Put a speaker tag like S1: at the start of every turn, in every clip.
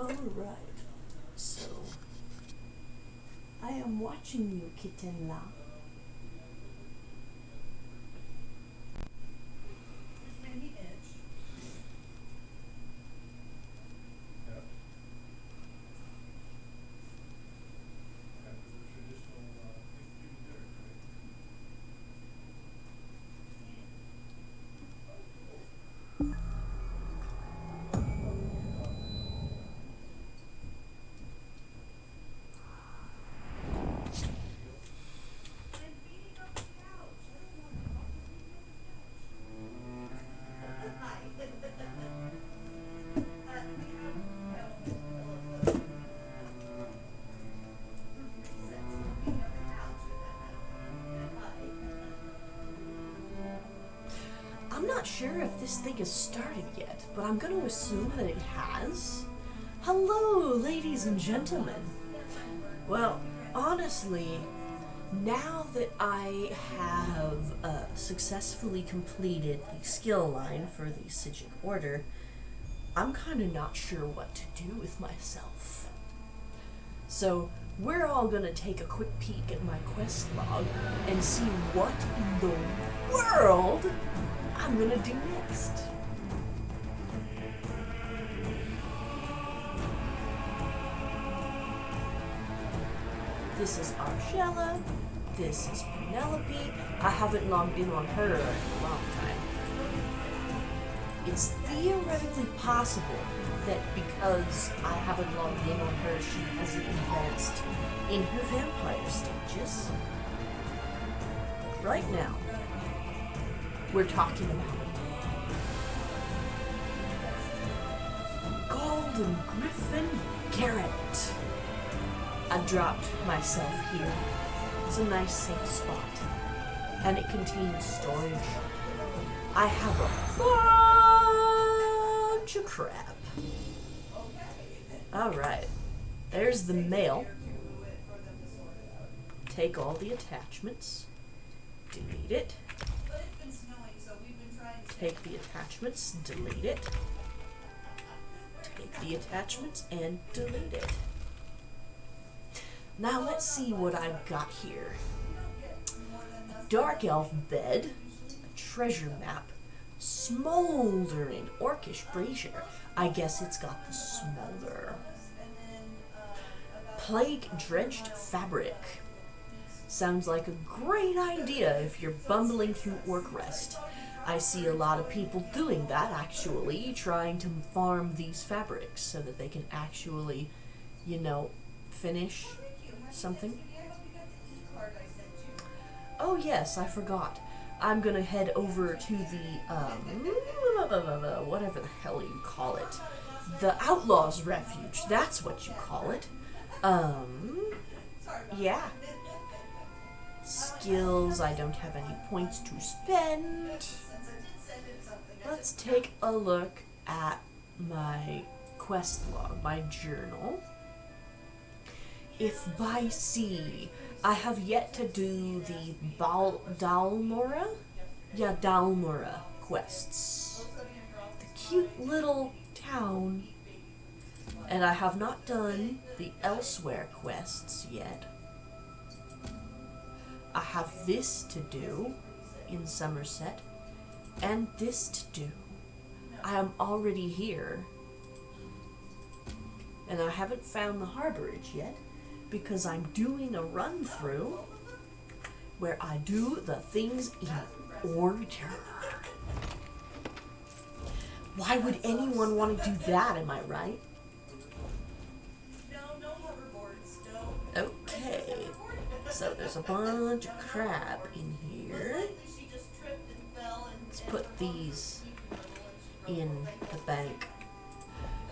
S1: Alright, so I am watching you, kitten la. I'm not sure if this thing has started yet, but I'm going to assume that it has. Hello, ladies and gentlemen. Well, honestly, now that I have successfully completed the skill line for the Sigic Order, I'm kind of not sure what to do with myself. So, we're all going to take a quick peek at my quest log and see what in the world I'm going to do next. This is Arshella. This is Penelope. I haven't logged in on her in a long time. It's theoretically possible that because I haven't logged in on her, she hasn't advanced in her vampire stages. Right now, we're talking about Golden Griffin Garrett. I dropped myself here. It's a nice safe spot. And it contains storage. I have a bunch of crap. Alright. There's the mail. Take all the attachments. Delete it. Take the attachments, delete it. Take the attachments and delete it. Now let's see what I've got here. A dark elf bed, a treasure map, smoldering orcish brazier. I guess it's got the smolder. Plague-drenched fabric. Sounds like a great idea if you're bumbling through orc rest. I see a lot of people doing that, actually, trying to farm these fabrics so that they can actually, you know, finish something. Oh yes, I forgot. I'm gonna head over to the, whatever the hell you call it. The Outlaws Refuge, that's what you call it. Yeah. Skills, I don't have any points to spend. Let's take a look at my quest log, my journal. If by sea, I have yet to do the Dalmora? Yeah, Dalmora quests. The cute little town. And I have not done the Elsewhere quests yet. I have this to do in Somerset, and this to do. I am already here, and I haven't found the harborage yet, because I'm doing a run-through where I do the things in order. Why would anyone want to do that, am I right? Okay, so there's a bunch of crap in here. Let's put these in the bank.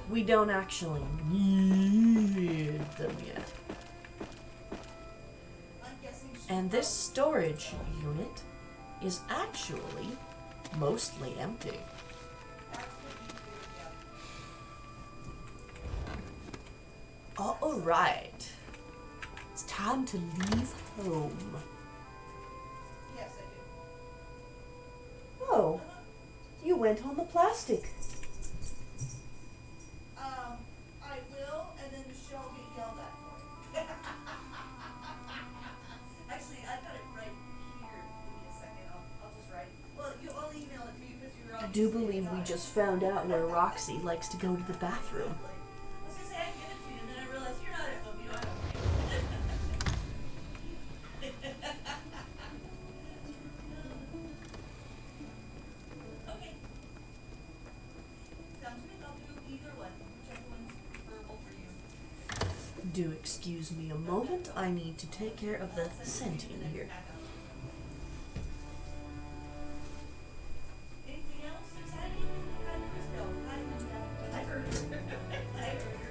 S1: We don't actually need them yet. And this storage unit is actually mostly empty. Alright. It's time to leave home.
S2: Yes, I do.
S1: Oh, you went on the plastic.
S2: I will.
S1: do believe we just found out where Roxy likes to go to the bathroom.
S2: I was gonna say I can give it to you, and then I realized you're not at home. You don't have Okay. Sounds good. I'll do either one, whichever one's preferable for you.
S1: Do excuse me a moment. I need to take care of the scenting here.
S2: Anything else exciting? Hi, Crystal. Hi, Linda. I heard her. I heard her.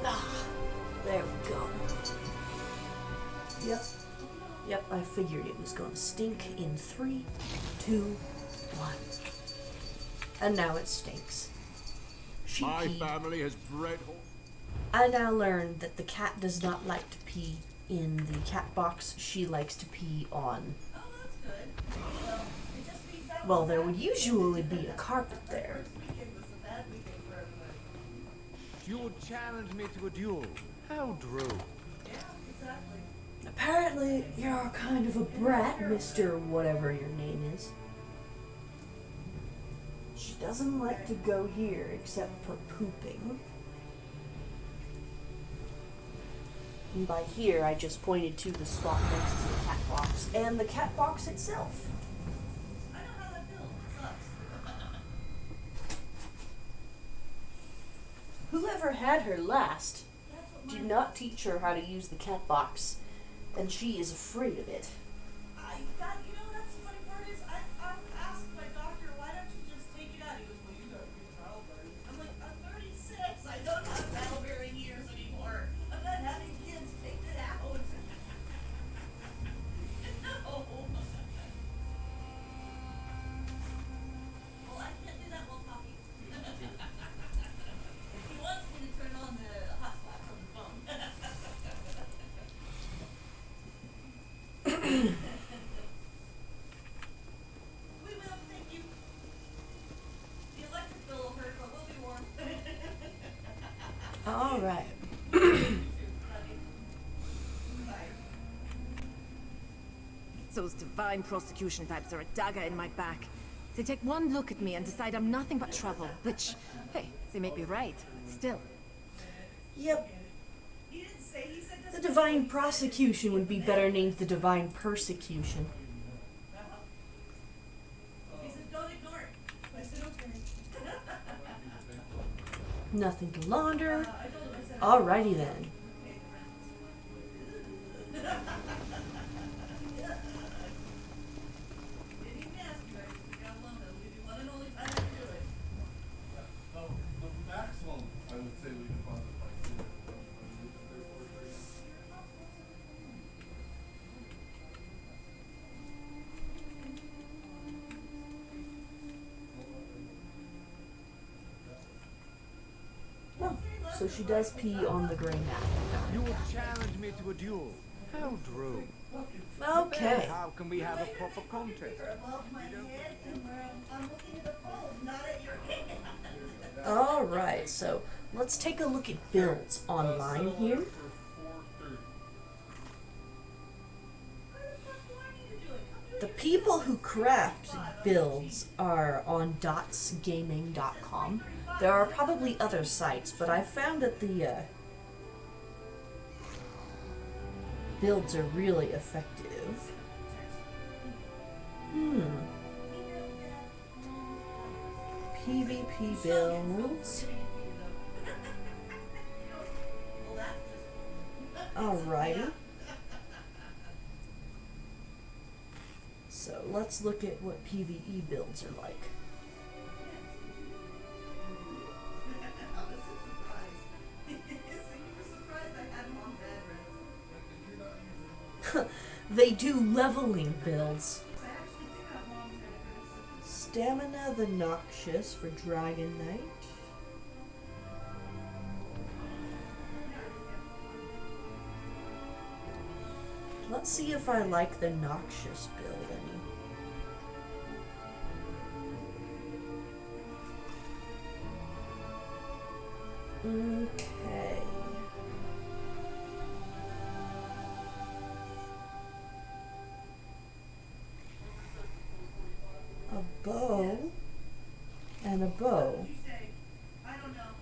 S1: Ah, there we go. Yep, I figured it was gonna stink in 3, 2, 1. And now it stinks. She
S3: My
S1: peed.
S3: family has bred
S1: I now learned that the cat does not like to pee in the cat box. She likes to pee on.
S2: Oh, that's good. Well, it just means that
S1: Well, there would usually be a carpet there.
S2: first weekend was a bad weekend for everybody.
S3: You would challenge me to a duel. How true.
S2: Yeah, exactly.
S1: Apparently, you're kind of a brat, Mr. Whatever your name is. She doesn't like to go here except for pooping. And by here, I just pointed to the spot next to the cat box and the cat box itself.
S2: I know how that feels. It sucks.
S1: Whoever had her last
S2: That's what
S1: did
S2: mine.
S1: not teach her how to use the cat box, and she is afraid of it.
S2: You know, that's the funny part is, I asked my doctor, why don't you just take it out? He goes, well, you got free trial bearing. I'm like, I'm 36. I don't have childbearing years anymore. I'm not having kids. Take it out. No. Well, I can't do that while talking. He wants me to turn on the hotspot from the phone. We will, thank you. The electric bill will hurt, but we'll be warm.
S1: All right.
S4: Those divine prosecution types are a dagger in my back. They take one look at me and decide I'm nothing but trouble, which, hey, they may be right. Still.
S1: Yep.
S2: He didn't say, he said
S1: The divine prosecution would be better named the divine persecution.
S2: He said, don't ignore it. I said, okay.
S1: Nothing to launder.
S2: I told him, I said,
S1: Alrighty then.
S2: didn't even ask you, I just took out alone. That'll be the one and only time I can do it.
S5: No, the maximum I would say we can find the price is
S1: Oh, so she does pee on the gray mat.
S3: You would challenge me to a duel. How true.
S1: Okay.
S3: How can we have a proper contest?
S2: Above my head and where I'm looking at the phone, not at your head.
S1: Alright, so let's take a look at builds online here.
S5: for 430.
S2: Where the fuck do I need to do it? Come do
S1: The
S2: it
S1: people who craft builds are on dotsgaming.com. There are probably other sites, but I've found that the builds are really effective. PvP builds.
S2: Well, that's just
S1: Alrighty. So let's look at what PvE builds are like.
S2: I was so surprised. So you were surprised I had mom's address.
S1: They do leveling builds.
S2: I actually did have mom's address.
S1: Stamina the Noxious for Dragon Knight. Let's see if I like the Noxious build. bow and a bow.
S2: You say, I don't know.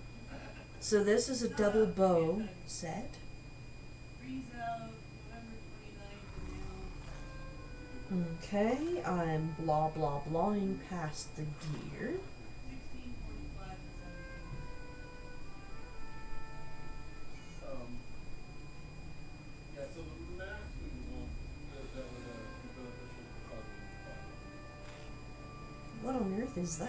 S1: So this is a double bow set.
S2: Freeze out November 29th and now
S1: Okay, I'm blah blah blahing past the gear.
S2: 16:45 to 17.
S5: Yeah, so the max we want that would be beneficial for causing
S1: What on earth is that?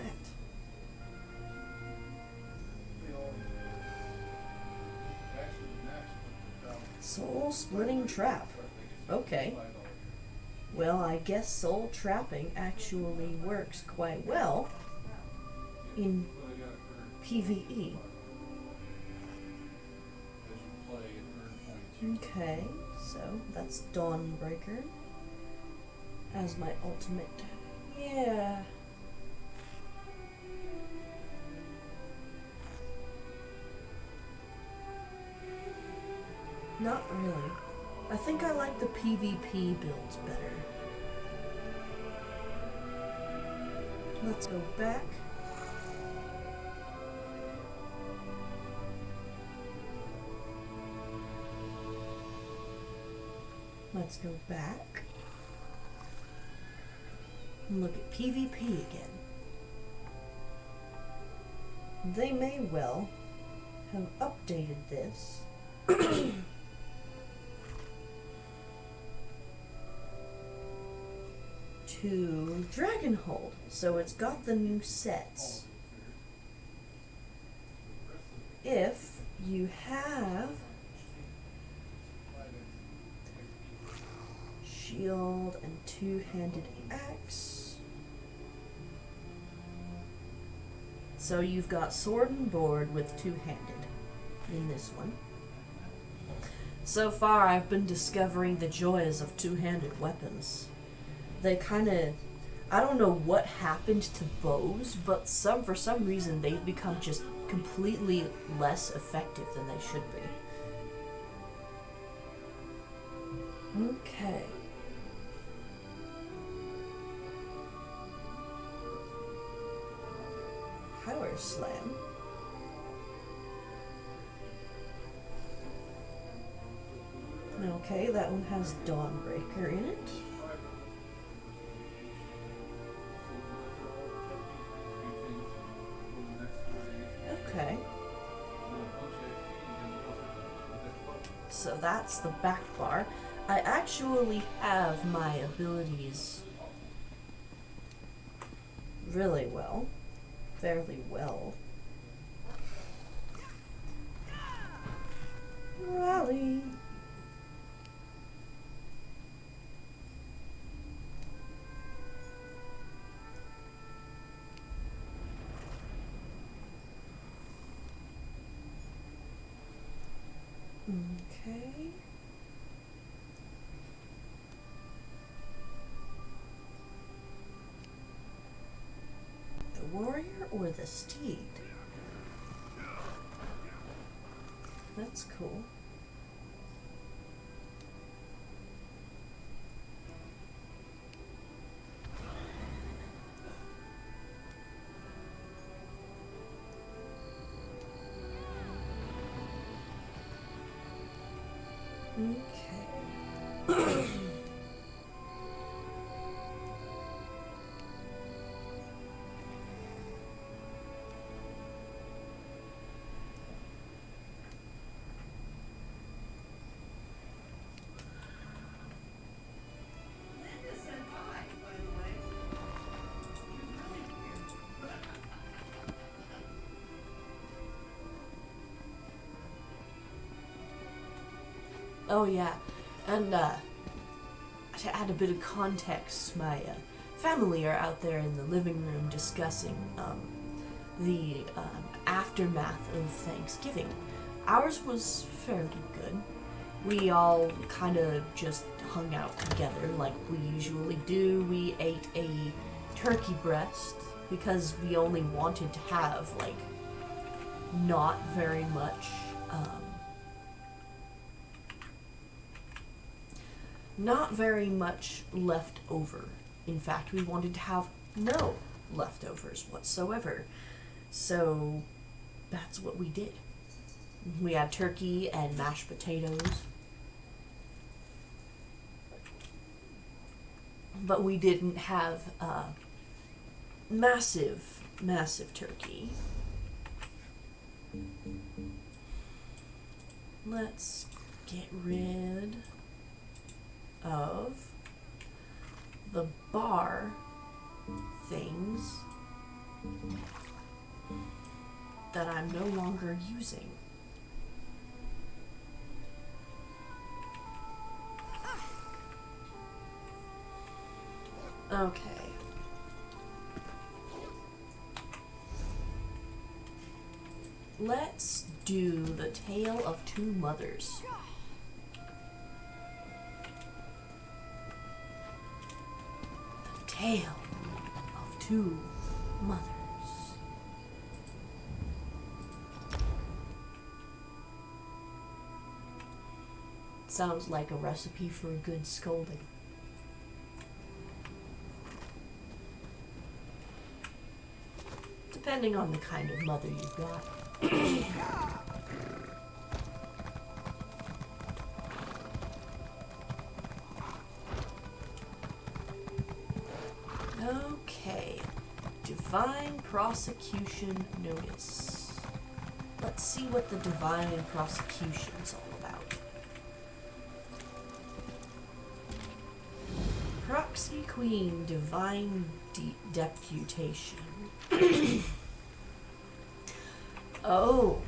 S5: they all actually the max about
S1: Soul splitting trap. Okay.
S5: $5.
S1: Well, I guess soul trapping actually works quite well in
S5: But I got earned
S1: PvE.
S5: as you play and earn 22.
S1: Okay, so that's Dawnbreaker as my ultimate. Yeah. Not really. I think I like the PvP builds better. Let's go back. Let's go back. And look at PvP again. They may well have updated this. To Dragonhold, so it's got the new sets. If you have shield and two-handed axe, so you've got sword and board with two-handed in this one. So far, I've been discovering the joys of two-handed weapons. They kind of, I don't know what happened to bows, but for some reason they've become just completely less effective than they should be. Okay. Power Slam. Okay, that one has Dawnbreaker in it. Okay. So that's the back bar. I actually have my abilities really well. Fairly well. Rally. Okay. The warrior or the steed? That's cool. Okay.
S2: Linda said hi, by the way. He was really weird.
S1: Oh yeah, and to add a bit of context, my family are out there in the living room discussing the aftermath of Thanksgiving. Ours was fairly good. We all kind of just hung out together like we usually do. We ate a turkey breast because we only wanted to have like not very much left over. In fact, we wanted to have no leftovers whatsoever. So that's what we did. We had turkey and mashed potatoes. But we didn't have massive turkey. Let's get rid of the bar things that I'm no longer using. Okay. Let's do the Tale of Two Mothers. The Tale of Two Mothers. Sounds like a recipe for a good scolding. Depending on the kind of mother you've got. Okay. Divine Prosecution Notice. Let's see what the Divine Prosecution's all about. Proxy Queen Divine Deputation. Oh,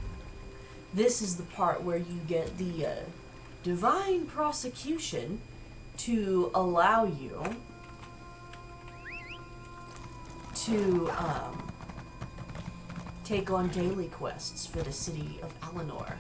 S1: this is the part where you get the Divine Prosecution to allow you to take on daily quests for the city of Eleanor.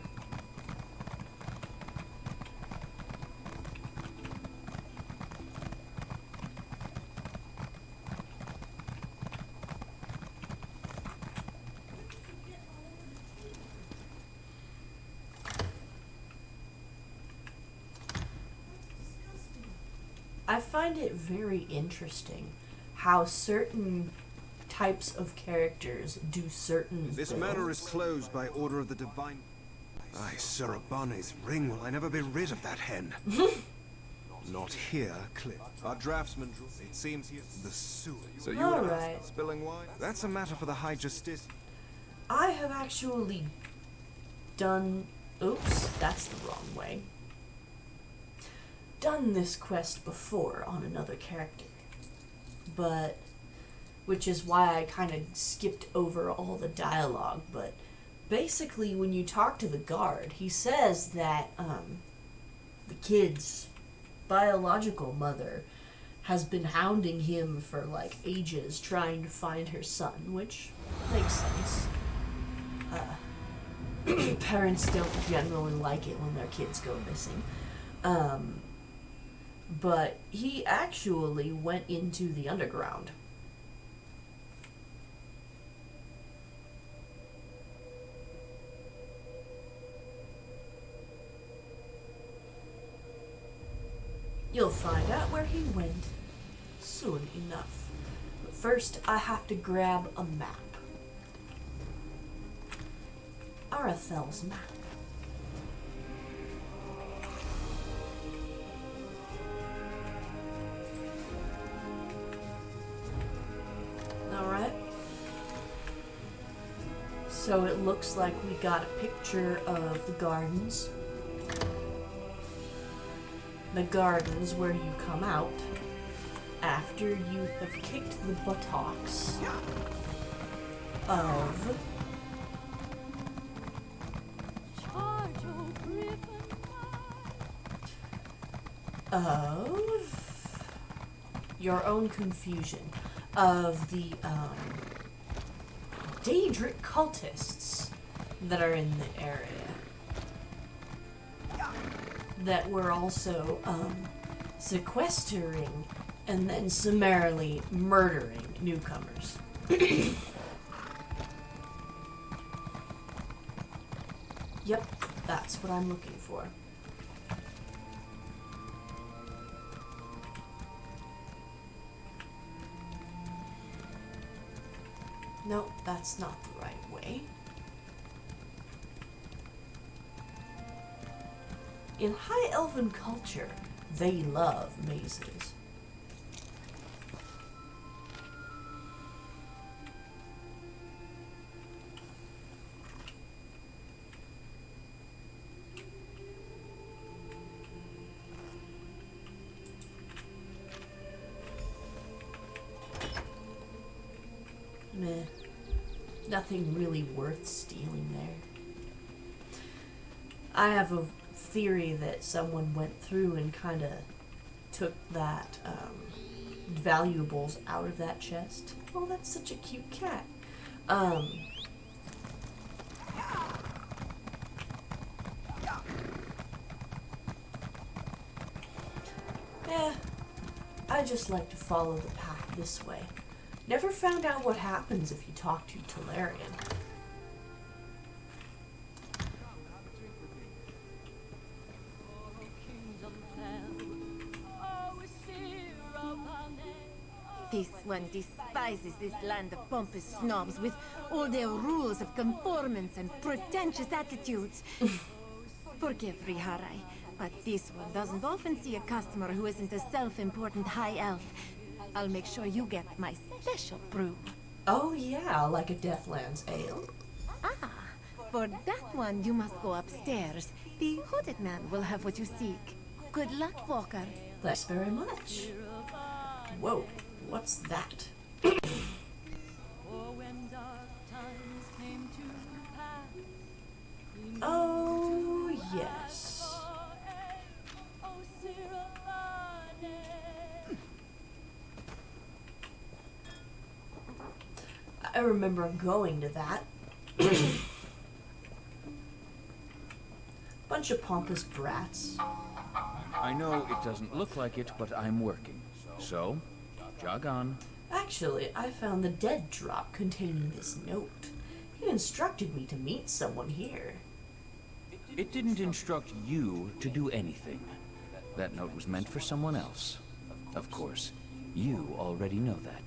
S1: I find it very interesting how certain types of characters do certain
S6: This
S1: things.
S6: manor is closed by order of the divine... Aye, Sarabane's ring, will I never be rid of that hen? Not here, Cliff. Our draftsman, it seems he is the sewer. So you
S1: All
S6: would
S1: right.
S6: ask, spilling wine? That's a matter for the High Justice.
S1: I have actually done... Oops, that's the wrong way. Done this quest before on another character. But... which is why I kind of skipped over all the dialogue, but basically when you talk to the guard, he says that the kid's biological mother has been hounding him for like ages trying to find her son, which makes sense. Parents don't generally like it when their kids go missing. But he actually went into the underground. You'll find out where he went soon enough. But first, I have to grab a map. Arathel's map. Alright. So it looks like we got a picture of the gardens. The gardens where you come out after you have kicked the buttocks of your own confusion of the Daedric cultists that are in the area that were also sequestering and then summarily murdering newcomers. Yep, that's what I'm looking for. No, that's not the right way. In High Elven culture, they love mazes. Meh. Nothing really worth stealing there. I have a theory that someone went through and kind of took that valuables out of that chest. Oh, that's such a cute cat. Yeah, I just like to follow the path this way. Never found out what happens if you talk to Talarian.
S4: This one despises this land of pompous snobs with all their rules of conformance and pretentious attitudes. Forgive Riharai, but this one doesn't often see a customer who isn't a self-important high elf. I'll make sure you get my special brew.
S1: Oh yeah, like a Deathlands ale.
S4: Ah, for that one you must go upstairs. The hooded man will have what you seek. Good luck, Walker.
S1: Thanks very much. Whoa, what's that? Oh, yes. I remember going to that. Bunch of pompous brats.
S7: I know it doesn't look like it, but I'm working. So, jog on.
S1: Actually, I found the dead drop containing this note. He instructed me to meet someone here.
S7: It didn't instruct you to do anything. That note was meant for someone else. Of course, you already know that.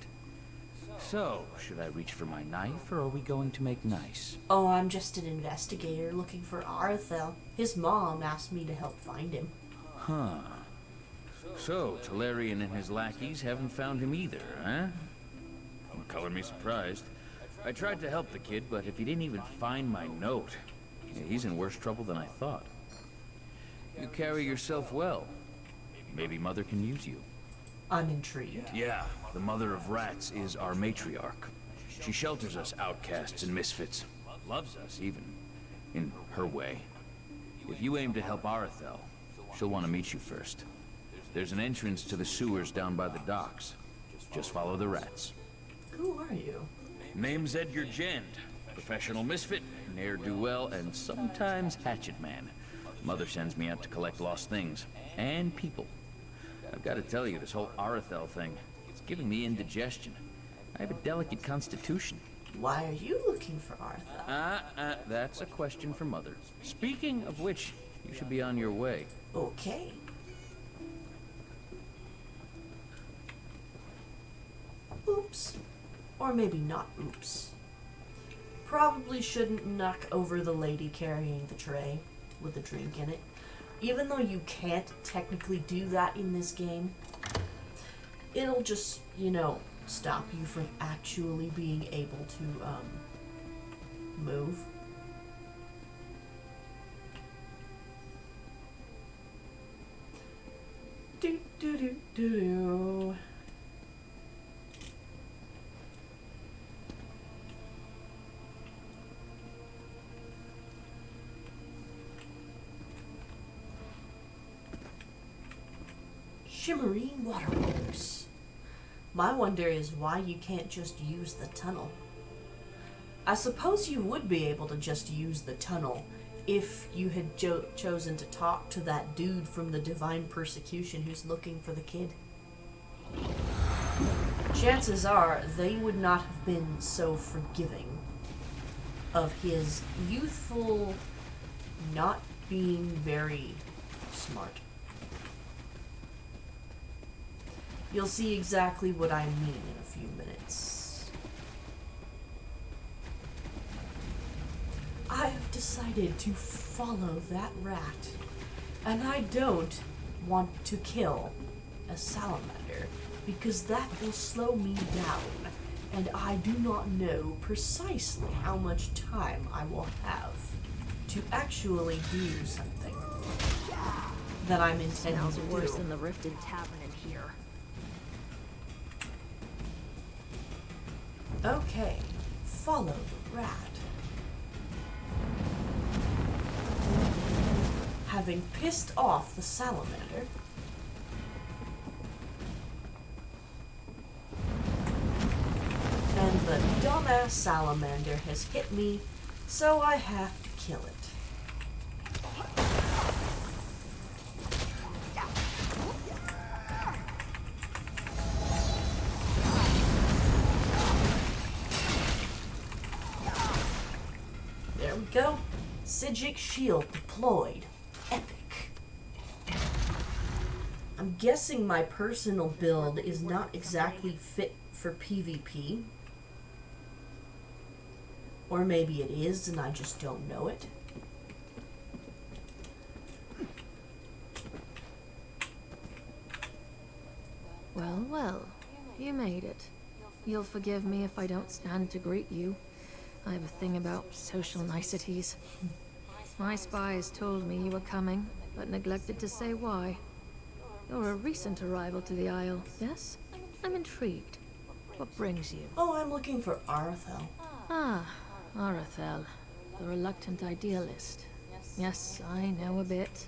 S7: So, should I reach for my knife, or are we going to make nice?
S1: Oh, I'm just an investigator looking for Arthel. His mom asked me to help find him.
S7: Huh. So, Talarian and his lackeys haven't found him either, huh? Color me surprised. I tried to help the kid, but if he didn't even find my note, he's in worse trouble than I thought. You carry yourself well. Maybe Mother can use you.
S1: I'm intrigued.
S7: Yeah, the Mother of Rats is our matriarch. She shelters us outcasts and misfits. Loves us, even. In her way. If you aim to help Arthel, she'll want to meet you first. There's an entrance to the sewers down by the docks. Just follow the rats.
S1: Who are you?
S7: Name's Edgar Jend. Professional misfit, ne'er-do-well, and sometimes hatchet man. Mother sends me out to collect lost things. And people. I've got to tell you, this whole Arthel thing, it's giving me indigestion. I have a delicate constitution.
S1: Why are you looking for Arthel?
S7: That's a question for Mother. Speaking of which, you should be on your way.
S1: Okay. Oops. Or maybe not oops. Probably shouldn't knock over the lady carrying the tray with a drink in it. Even though you can't technically do that in this game, it'll just, you know, stop you from actually being able to, move. Do do do do do. Shimmerene waterworks. My wonder is why you can't just use the tunnel. I suppose you would be able to just use the tunnel if you had chosen to talk to that dude from the Divine Persecution who's looking for the kid. Chances are they would not have been so forgiving of his youthful not being very smart. You'll see exactly what I mean in a few minutes. decided to follow that rat. And I don't want to kill a salamander, because that will slow me down, and I do not know precisely how much time I will have to actually do something that I'm intending
S8: Smells
S1: to
S8: worse
S1: do.
S8: than the Rifted Tavern in here.
S1: Okay, follow the rat. Having pissed off the salamander, and the dumbass salamander has hit me, so I have to kill it. There we go. Sigic shield deployed. Epic. I'm guessing my personal build is not exactly fit for PvP. Or maybe it is and I just don't know it.
S8: Well, well, you made it. You'll forgive me if I don't stand to greet you. I have a thing about social niceties. My spies told me you were coming, but neglected to say why. You're a recent arrival to the Isle, yes? I'm intrigued. What brings you?
S1: Oh, I'm looking for Arthel.
S8: Ah, Arathel, the reluctant idealist. Yes, I know a bit.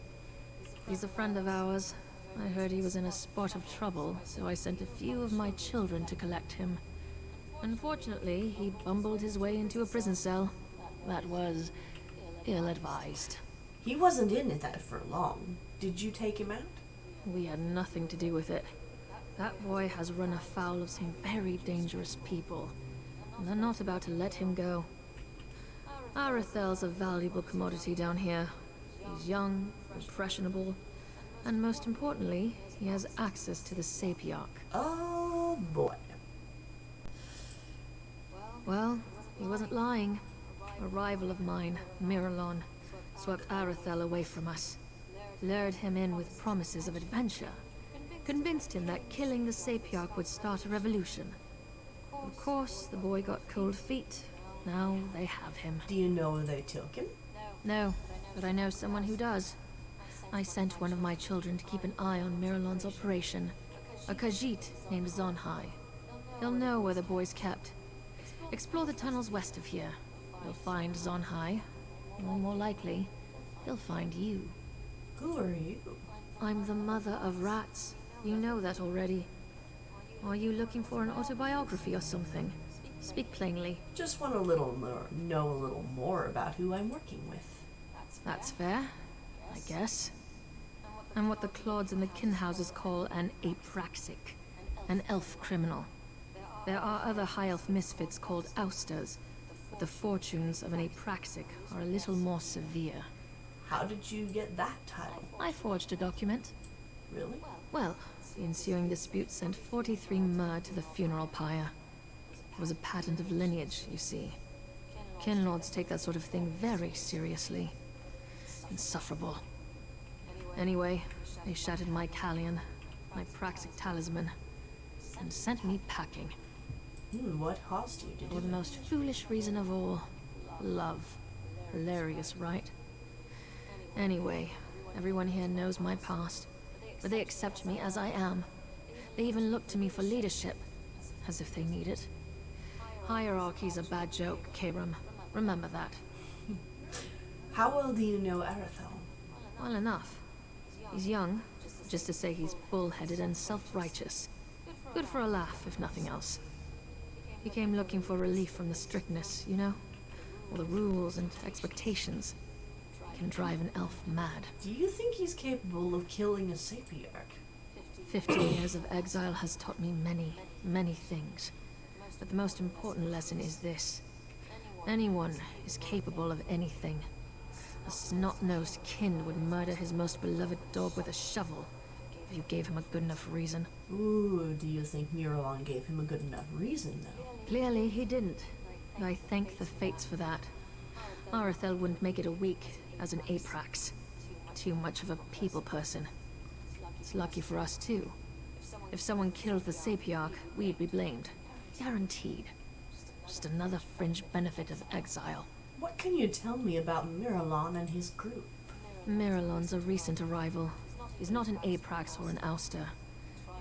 S8: He's a friend of ours. I heard he was in a spot of trouble, so I sent a few of my children to collect him. Unfortunately, he bumbled his way into a prison cell. That was ill-advised.
S1: He wasn't in it that for long. Did you take him out?
S8: We had nothing to do with it. That boy has run afoul of some very dangerous people, and they're not about to let him go. Arathel's a valuable commodity down here. He's young, impressionable, and most importantly, he has access to the Sapiarch.
S1: Oh boy.
S8: Well, he wasn't lying. A rival of mine, Miralon, swept Arathel away from us. Lured him in with promises of adventure. Convinced him that killing the Sapiarch would start a revolution. Of course, the boy got cold feet. Now they have him.
S1: Do you know they took him?
S8: No, but I know someone who does. I sent one of my children to keep an eye on Miralon's operation. A Khajiit named Zonhai. He'll know where the boy's kept. Explore the tunnels west of here. You'll find Zonhai. Or more likely, he'll find you.
S1: Who are you?
S8: I'm the mother of rats. You know that already. Are you looking for an autobiography or something? Speak plainly.
S1: Just want know a little more about who I'm working with.
S8: That's fair, I guess. I'm what the Claudes and the Kinhouses call an apraxic, an elf criminal. There are other high elf misfits called ousters, but the fortunes of an apraxic are a little more severe.
S1: How did you get that title?
S8: I forged a document.
S1: Really?
S8: Well, the ensuing dispute sent 43 mer to the funeral pyre. It was a patent of lineage, you see. Kinlords take that sort of thing very seriously. Insufferable. Anyway, they shattered my Callion, my praxic talisman, and sent me packing.
S1: What caused you to
S8: For
S1: do
S8: the
S1: it?
S8: most foolish reason of all. Love. Hilarious, right? Anyway, everyone here knows my past, but they accept me as I am. They even look to me for leadership, as if they need it. Hierarchy's a bad joke, Karam. Remember that.
S1: How well do you know Arathel?
S8: Well enough. He's young, just to say he's bullheaded and self-righteous. Good for a laugh, if nothing else. He came looking for relief from the strictness, you know? All the rules and expectations can drive an elf mad.
S1: Do you think he's capable of killing a Sapiarch?
S8: 15 years of exile has taught me many, many things. But the most important lesson is this. Anyone is capable of anything. A snot-nosed kin would murder his most beloved dog with a shovel if you gave him a good enough reason.
S1: Ooh, do you think Miralon gave him a good enough reason, though?
S8: Clearly he didn't. I thank the fates for that. Arethel wouldn't make it a week as an Aprax. Too much of a people person. It's lucky for us, too. If someone killed the Sapiarch, we'd be blamed. Guaranteed. Just another fringe benefit of exile.
S1: What can you tell me about Miralon and his group?
S8: Miralon's a recent arrival. He's not an Aprax or an ouster.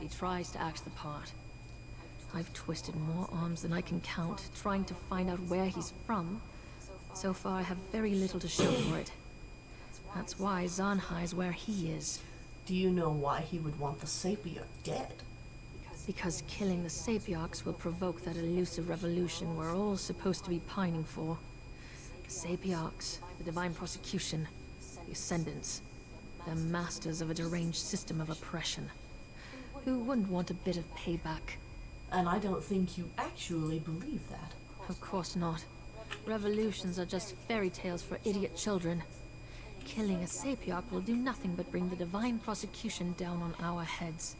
S8: He tries to act the part. I've twisted more arms than I can count, trying to find out where he's from. So far, I have very little to show for it. That's why Zanhai's where he is.
S1: Do you know why he would want the Sapiarch dead?
S8: Because killing the Sapiarchs will provoke that elusive revolution we're all supposed to be pining for. The Sapiarchs, the Divine Prosecution, the Ascendants. They're masters of a deranged system of oppression. Who wouldn't want a bit of payback?
S1: And I don't think you actually believe that.
S8: Of course not. Revolutions are just fairy tales for idiot children. Killing a Sapiarch will do nothing but bring the Divine Prosecution down on our heads.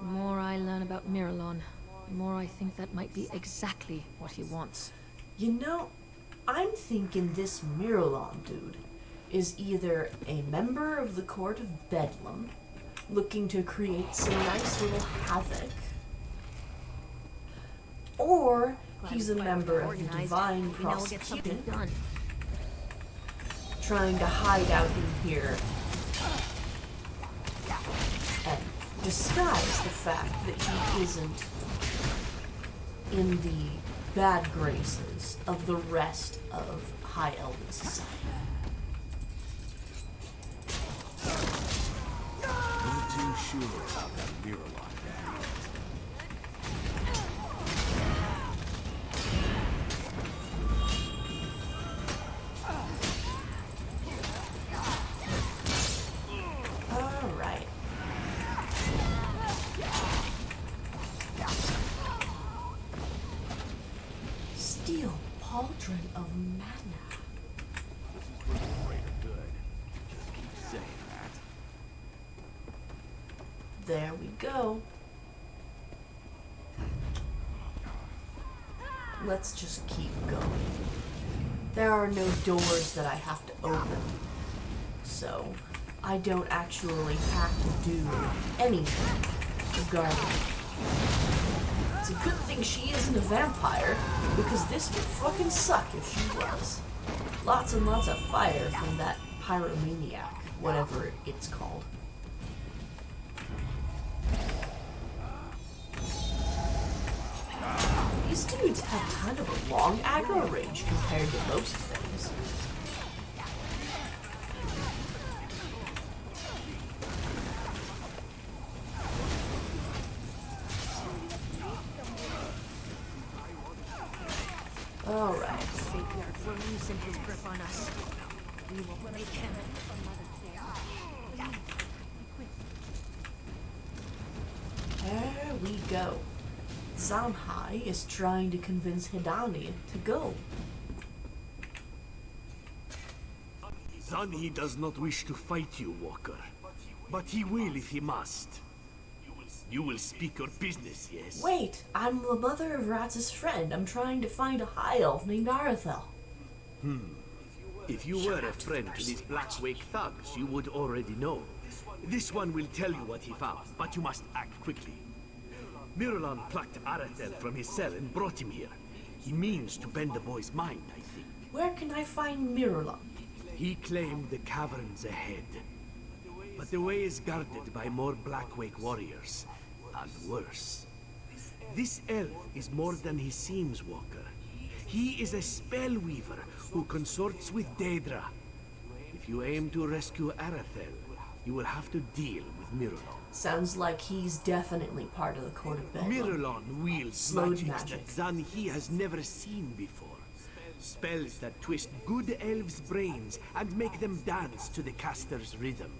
S8: The more I learn about Miralon, the more I think that might be exactly what he wants.
S1: You know, I'm thinking this Miralon dude is either a member of the Court of Bedlam, looking to create some nice little havoc, or he's a member of the Divine Prosecution, trying to hide out in here and disguise the fact that he isn't in the bad graces of the rest of High Elven society.
S6: Not too sure about that Miralon.
S1: Alright. Steel Pauldron of Mana.
S3: This is for the greater good. Just keep saying that.
S1: There we go. Let's just keep going. There are no doors that I have to open, so I don't actually have to do anything regarding it. It's a good thing she isn't a vampire, because this would fucking suck if she was. Lots and lots of fire from that pyromaniac, whatever it's called. These dudes have kind of a long aggro range compared to most things. Alright.
S8: Sapiarch will loosen his grip on us. We will make him.
S1: There we go. Zanhai is trying to convince Hidani to go.
S9: Zanhi does not wish to fight you, Walker. But he will if he must. You will speak your business, yes?
S1: Wait, I'm the mother of Ratz's friend. I'm trying to find a high elf named Arethel.
S9: If you were a friend to these Blackwake thugs, you would already know. This one will tell you what he found, but you must act quickly. Miralon plucked Arethel from his cell and brought him here. He means to bend the boy's mind, I think.
S1: Where can I find Miralon?
S9: He claimed the caverns ahead. But the way is guarded by more Blackwake warriors. And worse. This elf is more than he seems, Walker. He is a spellweaver who consorts with Daedra. If you aim to rescue Arethel, you will have to deal with Miralon.
S1: Sounds like he's definitely part of the Court of Bedlam.
S9: Miralon wields
S1: Slowed
S9: magics
S1: magic.
S9: that Zanhi has never seen before. Spells that twist good elves' brains and make them dance to the caster's rhythm.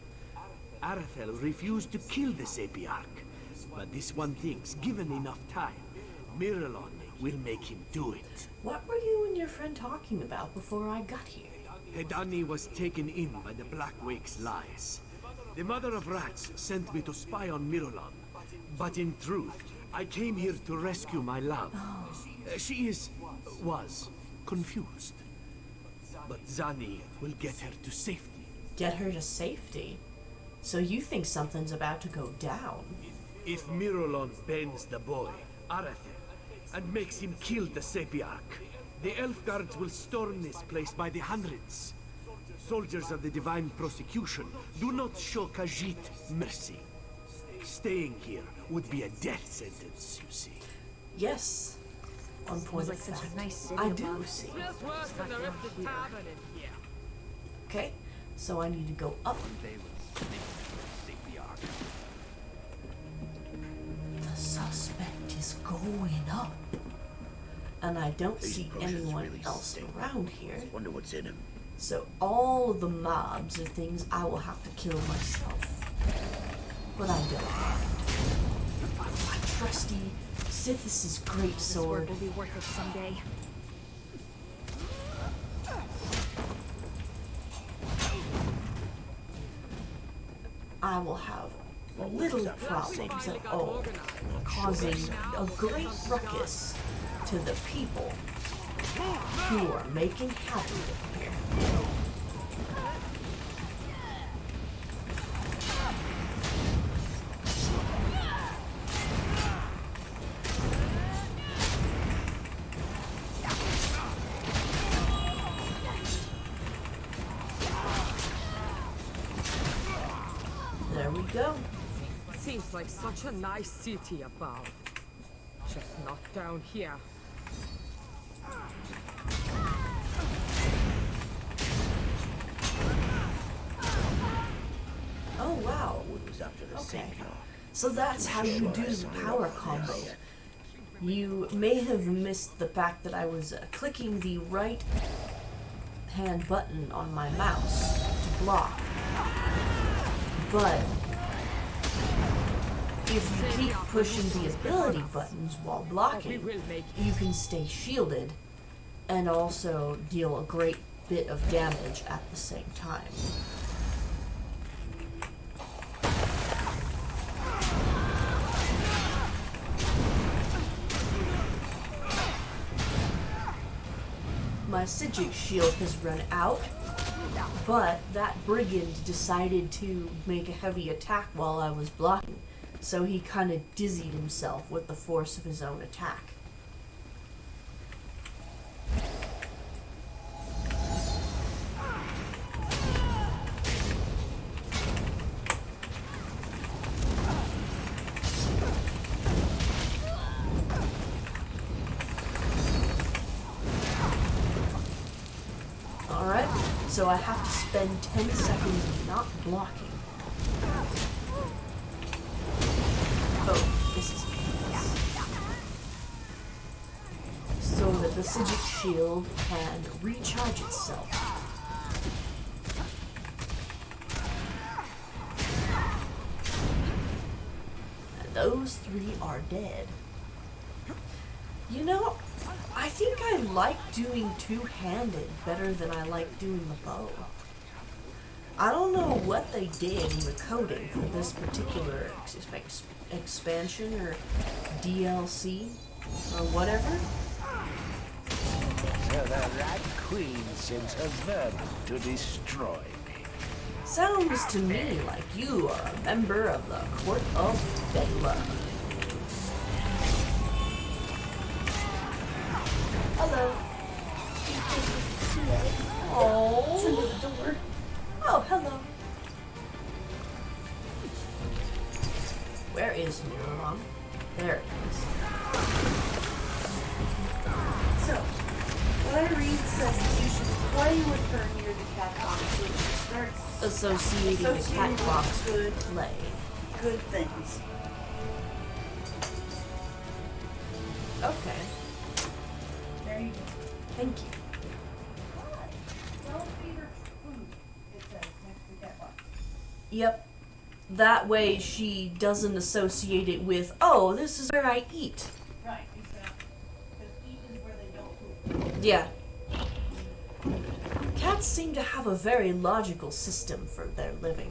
S9: Arethel refused to kill the Sapiarch, but this one thinks, given enough time, Miralon will make him do it.
S1: What were you and your friend talking about before I got here?
S9: Hedani was taken in by the Blackwake's lies. The Mother of Rats sent me to spy on Miralon, but in truth, I came here to rescue my love. She was confused. But Zani will get her to safety.
S1: Get her to safety? So you think something's about to go down?
S9: If Mirolon bends the boy, Arathel, and makes him kill the Sepiarch, the elf guards will storm this place by the hundreds. Soldiers of the Divine Prosecution do not show Khajiit mercy. Staying here would be a death sentence, you see.
S1: Yes. On point of
S8: Seems like such
S1: fact.
S8: a nice city
S1: I do
S8: above.
S1: see.
S8: It's not down here.
S1: Okay, so I need to go up. The suspect is going up. And I don't see anyone else around here.
S10: Wonder what's in him.
S1: So all of the mobs are things I will have to kill myself. But I don't mind. My trusty Sithis' great
S8: This
S1: sword.
S8: work will be worth it someday.
S1: I will have little problems at all causing a great ruckus to the people who are making havoc here. There we go.
S11: Seems like such a nice city above. Just not down here.
S1: Oh wow.
S10: Wood was after the
S1: Okay.
S10: Savior.
S1: So that's how you do the power combo. You may have missed the fact that I was clicking the right hand button on my mouse to block. But if you keep pushing the ability buttons while blocking, you can stay shielded and also deal a great bit of damage at the same time. My Sigil shield has run out, but that brigand decided to make a heavy attack while I was blocking, so he kind of dizzied himself with the force of his own attack. Alright, so I have to spend 10 seconds not blocking. Oh, this is so that the Sigil shield can recharge itself. And those three are dead. You know, I think I like doing two-handed better than I like doing the bow. I don't know what they did in the coding for this particular expansion or DLC or whatever.
S10: So the Rat Queen sends a vermin to destroy me.
S1: Sounds to me like you are a member of the Court of Bela. Hello. Oh. It's under the door. Oh, hello. Where is Mirolon? There it is.
S2: So, what I read says that you should play with her near the cat box when she starts
S1: Associating the cat box
S2: good,
S1: play.
S2: good things.
S1: Okay.
S2: There you go.
S1: Thank you.
S2: Don't feed her food, it says next to cat box.
S1: Yep. That way she doesn't associate it with, oh, this is where I eat.
S2: Right, exactly. Because eat is where they don't poop.
S1: Yeah. Cats seem to have a very logical system for their living.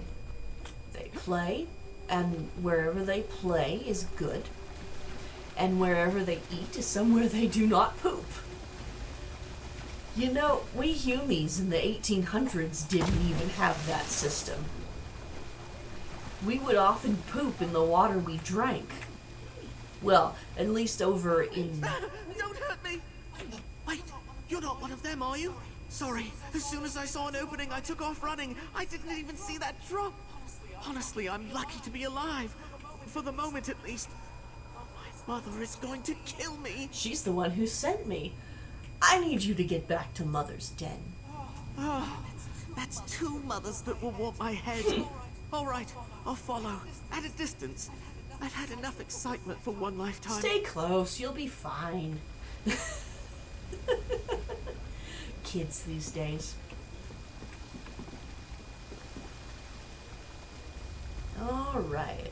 S1: They play, and wherever they play is good, and wherever they eat is somewhere they do not poop. You know, we Humies in the 1800s didn't even have that system. We would often poop in the water we drank. Well, at least over in...
S12: Don't hurt me! Wait, you're not one of them, are you? Sorry, as soon as I saw an opening, I took off running. I didn't even see that drop. Honestly, I'm lucky to be alive. For the moment, at least. My mother is going to kill me.
S1: She's the one who sent me. I need you to get back to Mother's den.
S12: Oh, that's two mothers that will want my head. All right, I'll follow. At a distance. I've had enough excitement for one lifetime.
S1: Stay close, you'll be fine. Kids these days. Alright.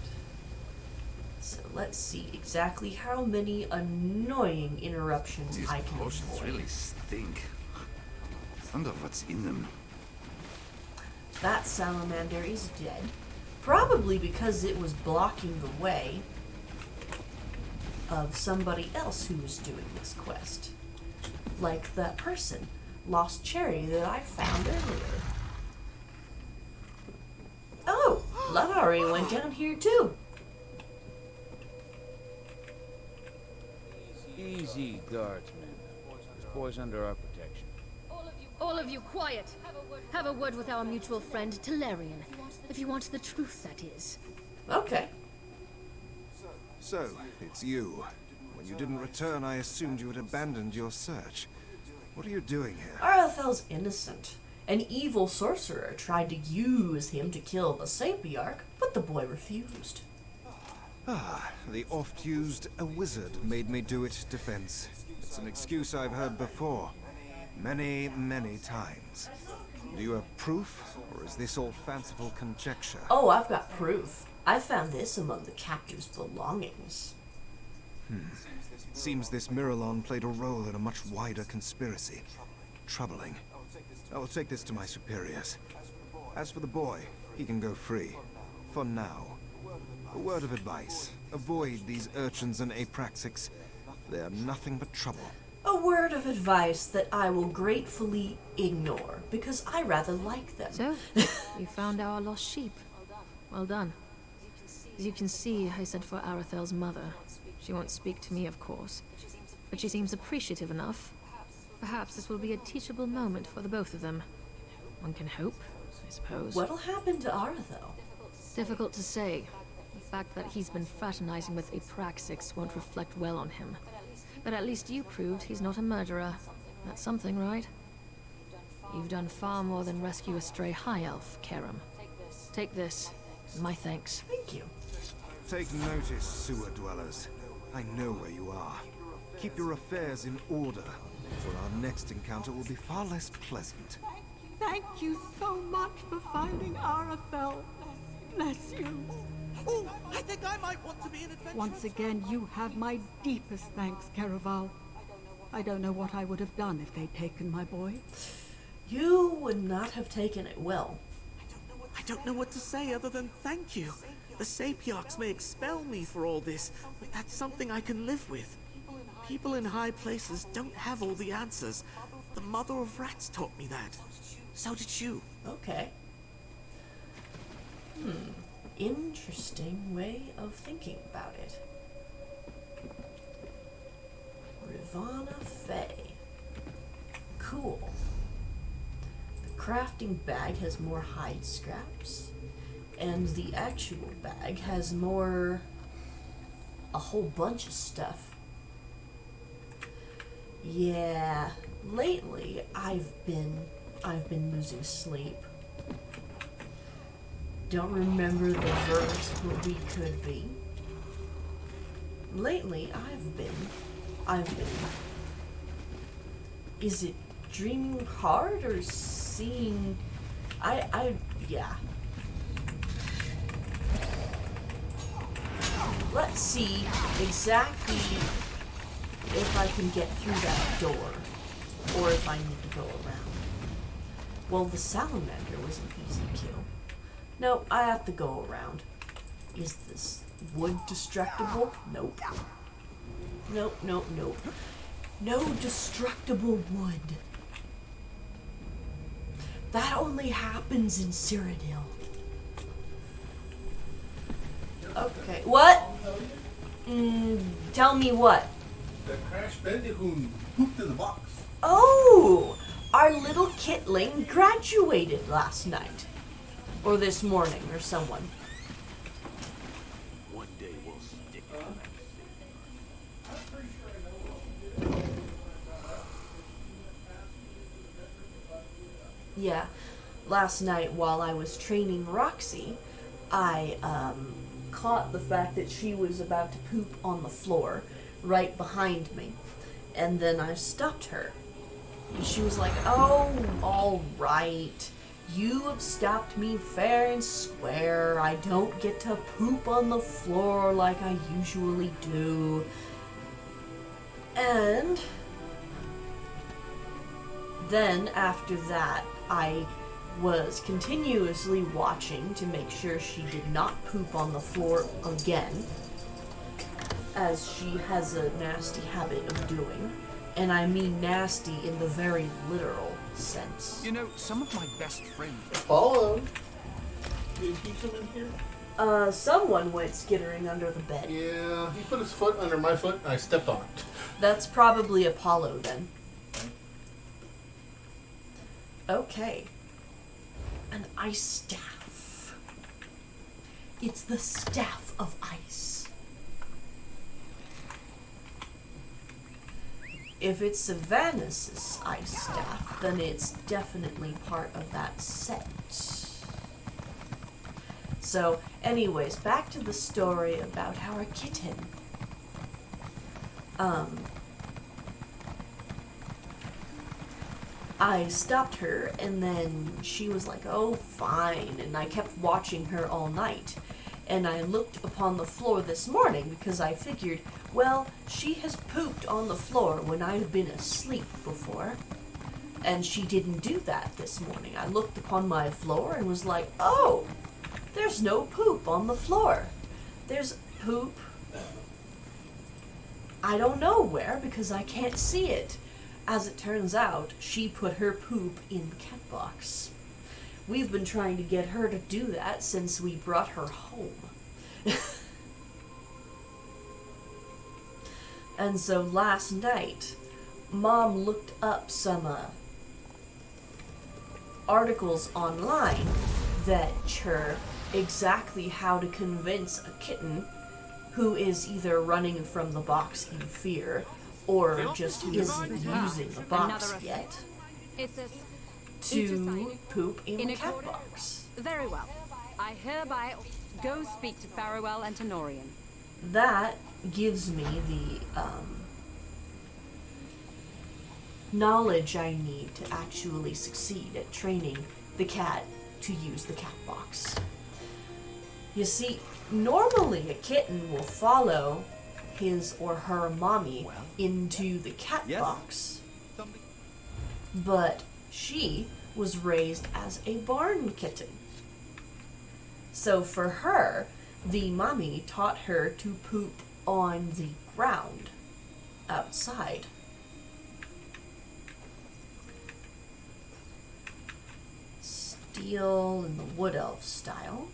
S1: So let's see exactly how many annoying interruptions
S13: These
S1: I can
S13: potions
S1: avoid.
S13: really stink. Wonder what's in them.
S1: That salamander is dead. Probably because it was blocking the way of somebody else who was doing this quest. Like that person, Lost Cherry, that I found earlier. Oh, Lavari went down here too.
S7: Easy, guardsmen. This boy's under our protection.
S8: All of you, quiet! Have a word with our mutual friend, Talarian. If you want the truth, that is.
S1: Okay.
S6: So, it's you. When you didn't return, I assumed you had abandoned your search. What are you doing here?
S1: Arathel's innocent. An evil sorcerer tried to use him to kill the Sapiarch, but the boy refused.
S6: Ah, the oft-used "a wizard made me do it" defense. It's an excuse I've heard before. Many, many times. Do you have proof, or is this all fanciful conjecture?
S1: Oh, I've got proof. I found this among the captor's belongings.
S6: Seems this Miralon played a role in a much wider conspiracy. Troubling. I will take this to my superiors. As for the boy, he can go free. For now. A word of advice. Avoid these urchins and apraxics. They are nothing but trouble.
S1: A word of advice that I will gratefully ignore, because I rather like them.
S8: So, you found our lost sheep. Well done. As you can see, I sent for Arathel's mother. She won't speak to me, of course, but she seems appreciative enough. Perhaps this will be a teachable moment for the both of them. One can hope, I suppose.
S1: What'll happen to Arathel?
S8: Difficult to say. The fact that he's been fraternizing with Apraxix won't reflect well on him. But at least you proved he's not a murderer. That's something, right? You've done far more than rescue a stray high elf, Karam. Take this. My thanks.
S1: Thank you.
S6: Take notice, sewer dwellers. I know where you are. Keep your affairs in order, for our next encounter will be far less pleasant.
S14: Thank you so much for finding Arathel. Bless you.
S12: Oh, I think I might want to be an adventurer.
S14: Once again, you have my deepest thanks, Caraval. I don't know what I would have done if they'd taken my boy.
S1: You would not have taken it well.
S12: I don't know what to say other than thank you. The Sapiarchs may expel me for all this, but that's something I can live with. People in high places don't have all the answers. The mother of rats taught me that. So did you.
S1: Okay. Interesting way of thinking about it. Rivana Faye. Cool. The crafting bag has more hide scraps, and the actual bag has more... a whole bunch of stuff. Yeah, lately I've been losing sleep. Don't remember the verse, but we could be. Lately I've been... Is it dreaming hard or seeing... yeah. Let's see exactly if I can get through that door, or if I need to go around. Well, the salamander was an easy kill. No, I have to go around. Is this wood destructible? Nope. Nope, nope, nope. No destructible wood. That only happens in Cyrodiil. Okay, what? Tell me what?
S5: The Crash Bandicoot pooped in the box.
S1: Oh! Our little kitling graduated last night. Or this morning, or someone.
S3: One day we'll stick to that.
S1: Yeah. Last night, while I was training Roxy, I, caught the fact that she was about to poop on the floor right behind me. And then I stopped her. And she was like, "Oh, all right. You have stopped me fair and square. I don't get to poop on the floor like I usually do." And then after that, I was continuously watching to make sure she did not poop on the floor again, as she has a nasty habit of doing. And I mean nasty in the very literal sense.
S6: You know, some of my best friends...
S5: Follow. Did you keep some in here?
S1: Someone went skittering under the bed.
S5: Yeah, he put his foot under my foot and I stepped on it.
S1: That's probably Apollo then. Okay. An ice staff. It's the staff of ice. If it's Sylvanas' ice staff, then it's definitely part of that set. So, anyways, back to the story about our kitten. I stopped her, and then she was like, "Oh, fine," and I kept watching her all night. And I looked upon the floor this morning because I figured, well, she has pooped on the floor when I've been asleep before. And she didn't do that this morning. I looked upon my floor and was like, "Oh, there's no poop on the floor. There's poop, I don't know where because I can't see it." As it turns out, she put her poop in the cat box. We've been trying to get her to do that since we brought her home. And so last night, Mom looked up some articles online that share exactly how to convince a kitten who is either running from the box in fear or just isn't using the box yet to poop in the cat box.
S15: Very well. I hereby go speak to Farewell and Tenorian.
S1: That gives me the knowledge I need to actually succeed at training the cat to use the cat box. You see, normally a kitten will follow his or her mommy into the cat box, but she was raised as a barn kitten. So for her, the mommy taught her to poop on the ground outside. Steel in the wood elf style.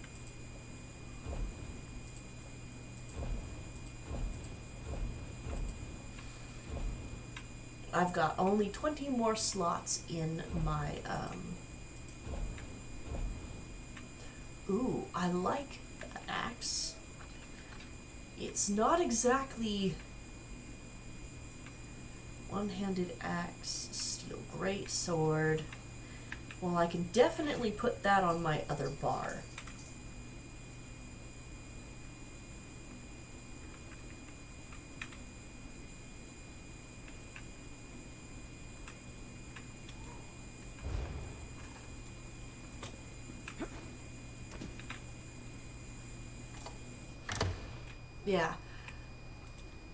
S1: I've got only 20 more slots in my, Ooh, I like that axe. It's not exactly one-handed axe, steel greatsword. Well, I can definitely put that on my other bar. Yeah,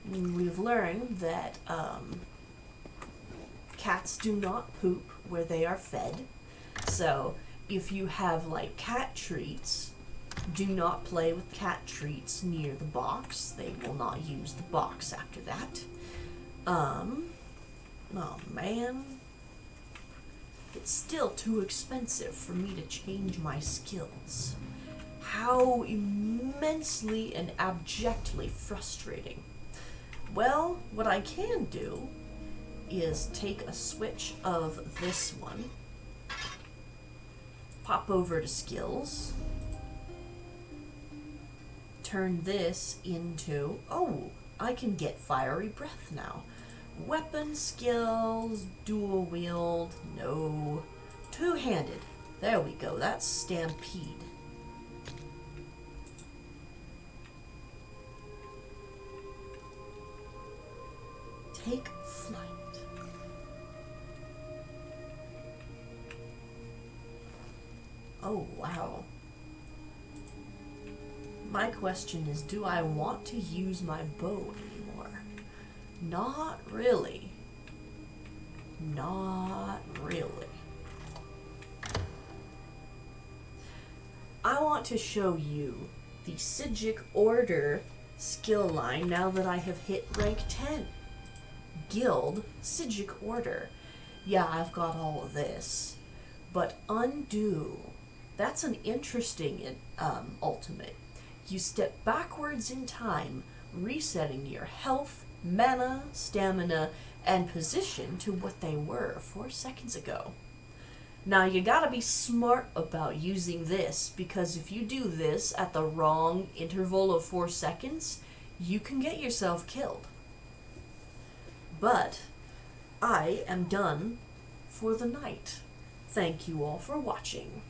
S1: we've learned that cats do not poop where they are fed. So if you have like cat treats, do not play with cat treats near the box. They will not use the box after that. Oh man. it's still too expensive for me to change my skills. How immensely and abjectly frustrating. Well, what I can do is take a switch of this one, pop over to skills, turn this into, oh, I can get fiery breath now. Weapon skills, dual wield, no. Two-handed, there we go, that's stampede. Take flight. Oh, wow. My question is, do I want to use my bow anymore? Not really. Not really. I want to show you the Psijic Order skill line now that I have hit rank 10. Guild, Psijic Order. Yeah, I've got all of this. But Undo, that's an interesting ultimate. You step backwards in time, resetting your health, mana, stamina, and position to what they were 4 seconds ago. Now you gotta be smart about using this, because if you do this at the wrong interval of 4 seconds, you can get yourself killed. But I am done for the night. Thank you all for watching.